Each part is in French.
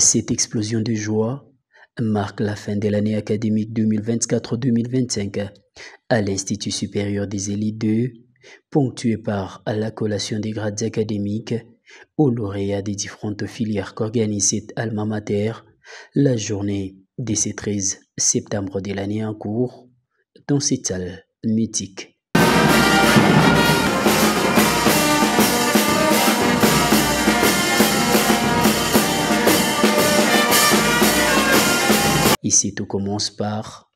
Cette explosion de joie marque la fin de l'année académique 2024-2025 à l'Institut supérieur des élites 2, ponctuée par la collation des grades académiques aux lauréats des différentes filières qu'organise cette alma mater, la journée de ce 13 septembre de l'année en cours dans cette salle mythique. Ici, tout commence par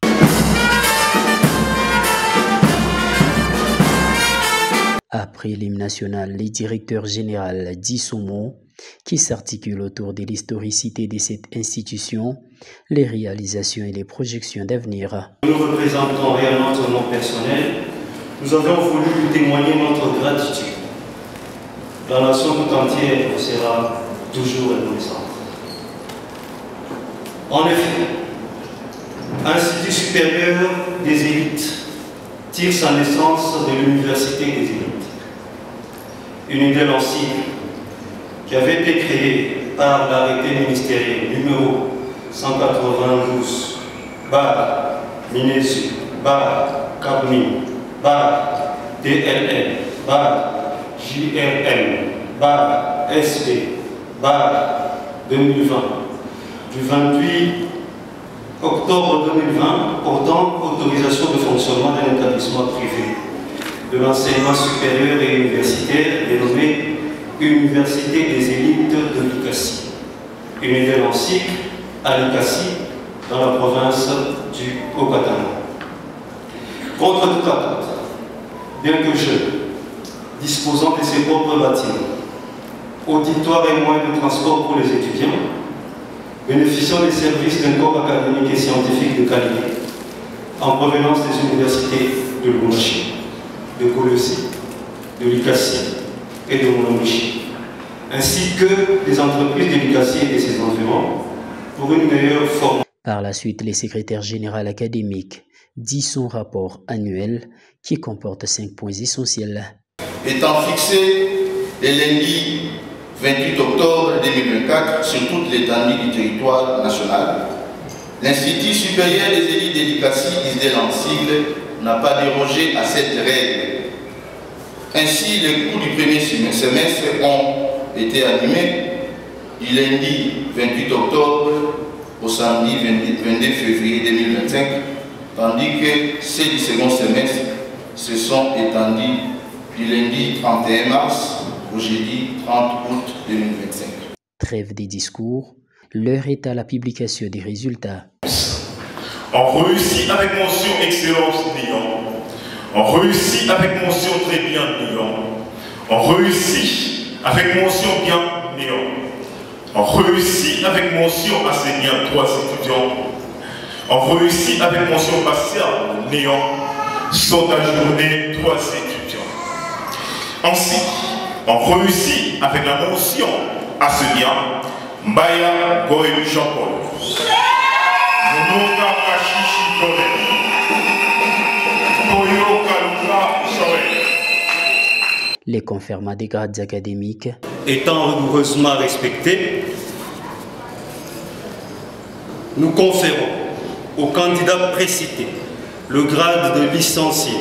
après l'hymne national, le directeur général dit son mot qui s'articule autour de l'historicité de cette institution, les réalisations et les projections d'avenir. Nous représentons réellement notre nom personnel. Nous avons voulu lui témoigner notre gratitude. La nation tout entière vous sera toujours reconnaissante. En effet, Institut supérieur des élites tire sa naissance de l'Université des élites. Une nouvelle enseigne qui avait été créée par l'arrêté ministériel numéro 192 Minesu Cabmi DLL JRM SP 2020 du 28 octobre 2020 portant autorisation de fonctionnement d'un établissement privé de l'enseignement supérieur et universitaire dénommé Université des élites de l'ICASI, une nouvelle encycle à l'ICASI dans la province du Haut-Katanga. Contre toute attente, bien que jeune, disposant de ses propres bâtiments, auditoire et moyens de transport pour les étudiants, bénéficiant des services d'un corps académique et scientifique de qualité en provenance des universités de Lubumbashi, de Kolwezi, de l'ICASI et de Mulungushi, ainsi que des entreprises de l'ICASI et de ses environs pour une meilleure formation. Par la suite, le secrétaire général académique dit son rapport annuel qui comporte 5 points essentiels. Étant fixé le lundi 28 octobre 2024 sur toute l'étendue du territoire national, l'Institut supérieur des élites de l'ICASI, disait en sigle, n'a pas dérogé à cette règle. Ainsi, les cours du premier semestre ont été animés du lundi 28 octobre au samedi 22 février 2025, tandis que ceux du second semestre se sont étendus du lundi 31 mars au jeudi 30 août 2025. Trêve des discours, l'heure est à la publication des résultats. On réussit avec mention excellence néant. On réussit avec mention très bien néant. On réussit avec mention bien néant. On réussit avec mention assez bien 3 étudiants. On réussit avec mention partielle néant. Sont ajournés 3 étudiants. Ensuite, on réussit avec la mention assez bien Mbaya Goy Jean-Paul. Les confirmats des grades académiques étant rigoureusement respectés, nous conférons aux candidats précités le grade de licencié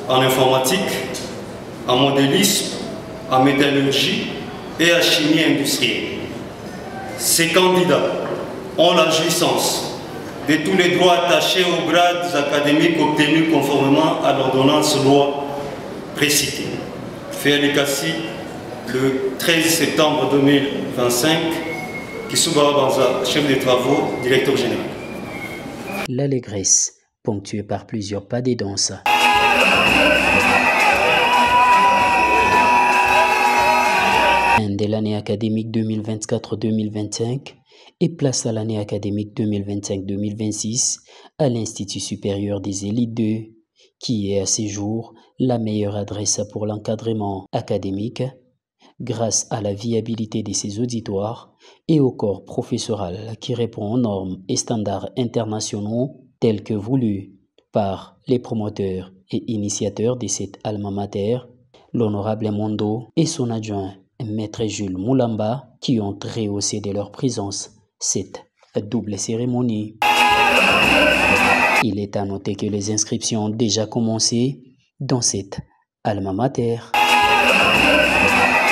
en informatique, en modélisme, en métallurgie et en chimie industrielle. Ces candidats ont la jouissance de tous les droits attachés aux grades académiques obtenus conformément à l'ordonnance loi précitée, fait à l'ICASI le 13 septembre 2025, qui Souba Banza, chef des travaux, directeur général. L'allégresse, ponctuée par plusieurs pas de danse. Fin de l'année académique 2024-2025 et place à l'année académique 2025-2026 à l'Institut supérieur des élites 2, qui est à ce jour la meilleure adresse pour l'encadrement académique grâce à la viabilité de ses auditoires et au corps professoral qui répond aux normes et standards internationaux tels que voulus par les promoteurs et initiateurs de cette alma mater, l'honorable Mondo et son adjoint Maître Jules Moulamba, qui ont rehaussé de leur présence cette double cérémonie. Il est à noter que les inscriptions ont déjà commencé dans cette alma mater.